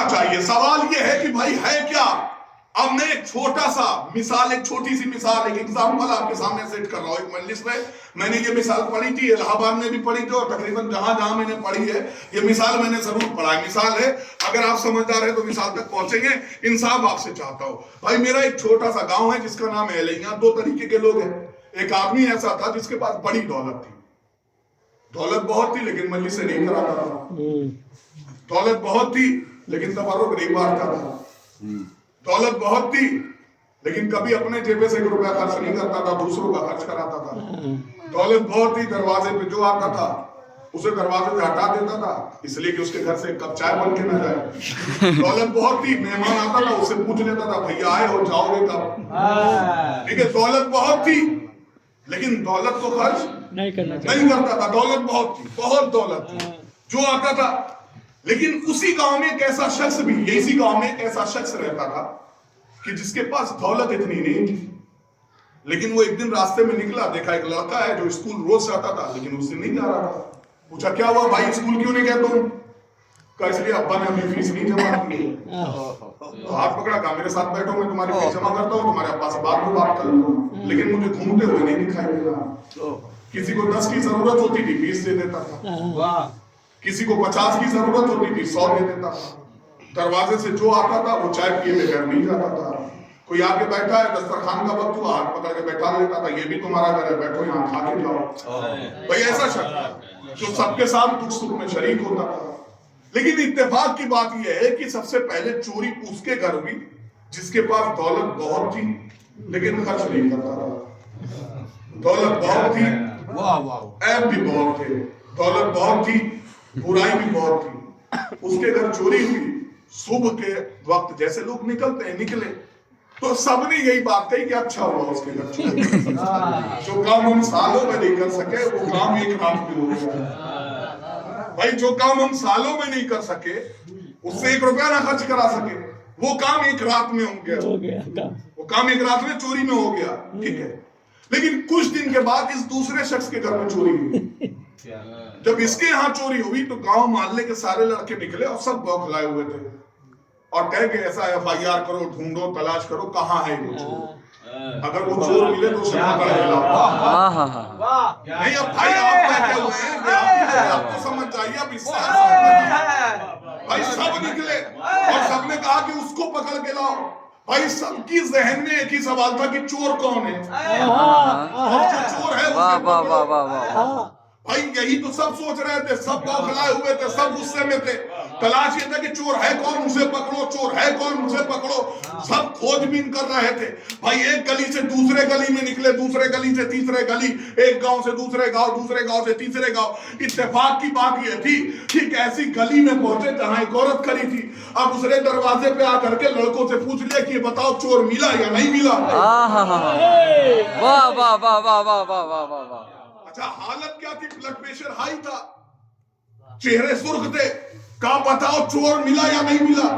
चाहिए। सवाल यह है कि भाई है क्या। अब मैं एक छोटा सा मिसाल, एक छोटी सी मिसाल, एक एग्जाम्पल आपके सामने सेट कर रहा हूं। एक मजलिस में मैंने ये मिसाल पढ़ी थी, इलाहाबाद में भी पढ़ी थी, और तकरीबन जहां जहां मैंने पढ़ी है ये मिसाल मैंने जरूर पढ़ा है। मिसाल है, अगर आप समझदार है तो मिसाल तक पहुंचेंगे। इंसाफ आपसे चाहता हूं भाई। मेरा एक छोटा सा गांव है जिसका नाम है एलैया। दो तरीके के लोग हैं। एक आदमी ऐसा था जिसके पास बड़ी दौलत थी, दौलत बहुत थी लेकिन मजलिस से नहीं कराता था। दौलत बहुत थी लेकिन तबर्रुक नहीं बांटता था। दौलत बहुत थी लेकिन कभी अपने जेबे से 1 रुपया खर्च नहीं करता था, दूसरों का खर्च कराता था। दौलत बहुत थी, दरवाजे पे जो आता था उसे दरवाजे से हटा देता था, इसलिए कि उसके घर से एक कप चाय बन के ना जाए। दौलत बहुत थी, मेहमान आता था उससे पूछ लेता था भैया आए हो, जाओगे कब। ठीक है, दौलत बहुत थी लेकिन दौलत को खर्च नहीं करता था। दौलत बहुत थी, बहुत दौलत थी, जो आता था। लेकिन उसी गांव में एक ऐसा शख्स भी, इसी गांव में एक ऐसा शख्स रहता था कि जिसके पास दौलत इतनी नहीं थी, लेकिन वो एक दिन रास्ते में निकला, देखा एक लड़का है जो स्कूल रोज जाता था लेकिन उससे नहीं जा रहा था। पूछा क्या हुआ भाई, स्कूल क्यों नहीं गया तुम। कहा इसलिए अब्बा ने अपनी फीस नहीं जमा की। तो हाथ पकड़ा, कहा मेरे साथ बैठो, मैं तुम्हारी फीस जमा करता हूँ, तुम्हारे अब्बा से बाद में बात कर लूंगा, लेकिन मुझे घूमते हुए नहीं दिखाई दे रहा। किसी को 10 की जरूरत होती थी 20 दे देता था, किसी को 50 की जरूरत होती थी 100 दे देता था। दरवाजे से जो आता था वो चाय पिए बगैर नहीं जाता था। कोई आके बैठा है, दस्तरखान का वक्त हुआ, हाथ पकड़ के बैठा लेता था, ये भी तुम्हारा घर है, बैठो यहाँ खा के जाओ। भाई ऐसा शख्स जो सबके साथ दुख सुख में शरीक होता था। लेकिन इत्तेफाक की बात यह है कि सबसे पहले चोरी उसके घर हुई जिसके पास दौलत बहुत थी लेकिन खर्च नहीं करता था। दौलत बहुत थी, ऐब भी बहुत थे, दौलत बहुत थी, बुराई भी बहुत थी। उसके घर चोरी हुई। सुबह के वक्त जैसे लोग निकलते हैं, निकले तो सबने यही बात कही कि अच्छा हुआ उसके घर चोरी। जो काम हम सालों में नहीं कर सके वो काम एक रात में हो गया। भाई जो काम हम सालों में नहीं कर सके, उससे 1 रुपया ना खर्च करा सके, वो काम एक रात में हो गया। वो काम एक रात में चोरी में हो गया। ठीक है, लेकिन कुछ दिन के बाद इस दूसरे शख्स के घर में चोरी हुई। जब इसके यहाँ चोरी हुई तो गांव मोहल्ले के सारे लड़के निकले और सब बौखलाए हुए थे और कह के ऐसा FIR करो, ढूंढो, तलाश करो, कहाँ है वो चोर। अगर वो चोर मिले तो उसे पकड़ के लाओ। नहीं अब भाई आप बैठे हुए हैं, आप तो समझ जाइए। अब इस भाई सब निकले और सबने कहा कि उसको पकड़ के लाओ। भाई सबकी जहन में एक ही सवाल था कि चोर कौन है। जो चोर है उसे पकड़ो। भाई यही तो सब सोच रहे थे, सब बौखलाए हुए थे, सब गुस्से में थे। तलाश ये था कि चोर है कौन, उसे पकड़ो, चोर है कौन, उसे पकड़ो। सब खोजबीन कर रहे थे। भाई एक गली से दूसरे गली में निकले, दूसरे गली से तीसरे गली, एक गांव से दूसरे गांव, दूसरे गांव से तीसरे गांव। इत्तेफाक की बात यह थी कि ऐसी गली में पहुंचे जहां एक औरत खड़ी थी। अब उसने दरवाजे पे आकर के लड़कों से पूछ लिया कि बताओ चोर मिला या नहीं मिला। वाह वाह वाह वाह वाह वाह वाह वाह। अच्छा हालत क्या थी, ब्लड प्रेशर हाई था, चेहरे सुर्ख थे। कहा बताओ चोर मिला या नहीं मिला।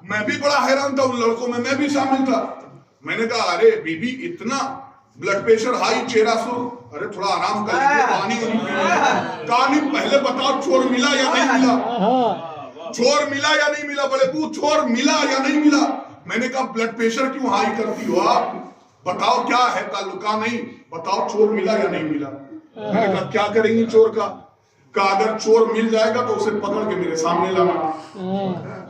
मैं भी बड़ा हैरान था, उन लड़कों में मैं भी शामिल था। मैंने कहा अरे बीबी इतना ब्लड प्रेशर हाई, चेहरा सुर्ख, अरे थोड़ा आराम कर लीजिए, पानी कहानी पहले बताओ चोर मिला या नहीं मिला। चोर मिला या नहीं मिला, बोले तू चोर मिला या नहीं मिला। मैंने कहा ब्लड प्रेशर क्यों हाई करती हो आप, बताओ क्या है ताल्लुका। नहीं बताओ चोर मिला या नहीं मिला। मैंने कहा क्या करेंगी चोर का। कहा अगर चोर मिल जाएगा तो उसे पकड़ के मेरे सामने लाना,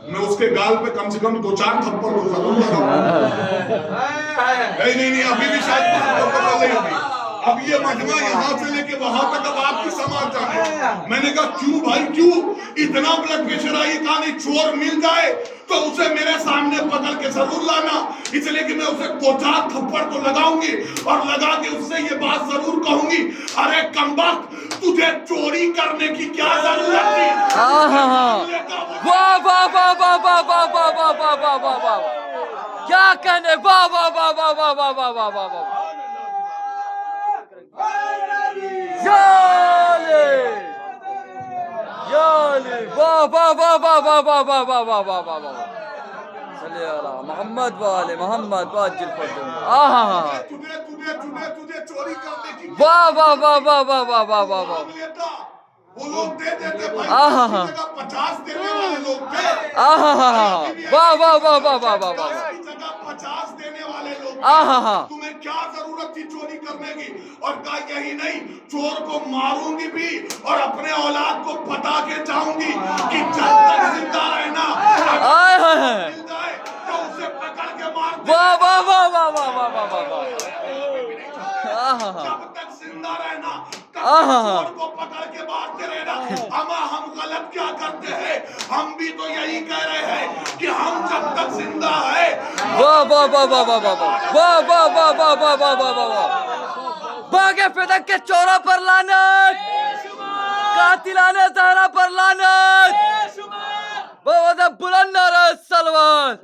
मैं उसके गाल पे कम से कम 2-4 थप्पड़ तो जरूर लगाऊंगा। नहीं अभी भी शायद नहीं होगी। अब ये मजमा यहाँ से लेके वहां तक अब आपकी समाज जाने। मैंने कहा क्यों भाई क्यों इतना ब्लड प्रेशर आई। कहा नहीं चोर मिल जाए तो उसे मेरे सामने पकड़ के जरूर लाना, इसलिए कि मैं उसे 2-4 थप्पड़ तो लगाऊंगी और लगा के उससे ये बात जरूर कहूंगी, अरे कमबख्त तुझे चोरी करने की क्या जरूरत थी। वाह वाह वाह वाह वाह वाह वाह वाह वाह वाह वाह वाह, क्या कहने, वाह वाह वाह वाह वाह वाह वाह वाह वाह वाह। वाह वाह वाह वाह वाह वाह वाह वाह वाह वाह वाह वाह। सल्ले अला मोहम्मद वाले मोहम्मद वाजिल फजल। तुझे चोरी करने की वाह वाह वाह वाह वाह वाह वाह वाह वाह। वो लोग दे देते भाई, आहा। 10 की जगह 50 देने वाले लोग थे। आहा। वाह वाह वाह वाह वाह वाह 10 वाह। की जगह 50 देने वाले लोग थे। आहा। तुम्हें क्या जरूरत थी चोरी करने की? और कहा यही नहीं, चोर को मारूंगी भी और अपने औलाद को बता के जाऊंगी कि जब तक जिंदा रहना आय हाय हाय। मिल जाए तो उसे पकड़ के मार दे। वाह वाह वाह वाह वाह वाह वाह वाह वाह। आहा। जब तक जिंदा रहना तब तक आहा। चोर को पकड़ के मारते रहना। अमा हम गलत क्या करते हैं? हम भी तो यही कह रहे हैं कि हम जब तक जिंदा है। वाह वाह वाह वाह वाह वाह वाह वाह वाह वाह वाह वाह वाह वाह वाह वाह। बागे फिदक के चोरों पर लानत, कातिलाने ज़हरा पर लानत। बहुत बुलंद नारा सलवात।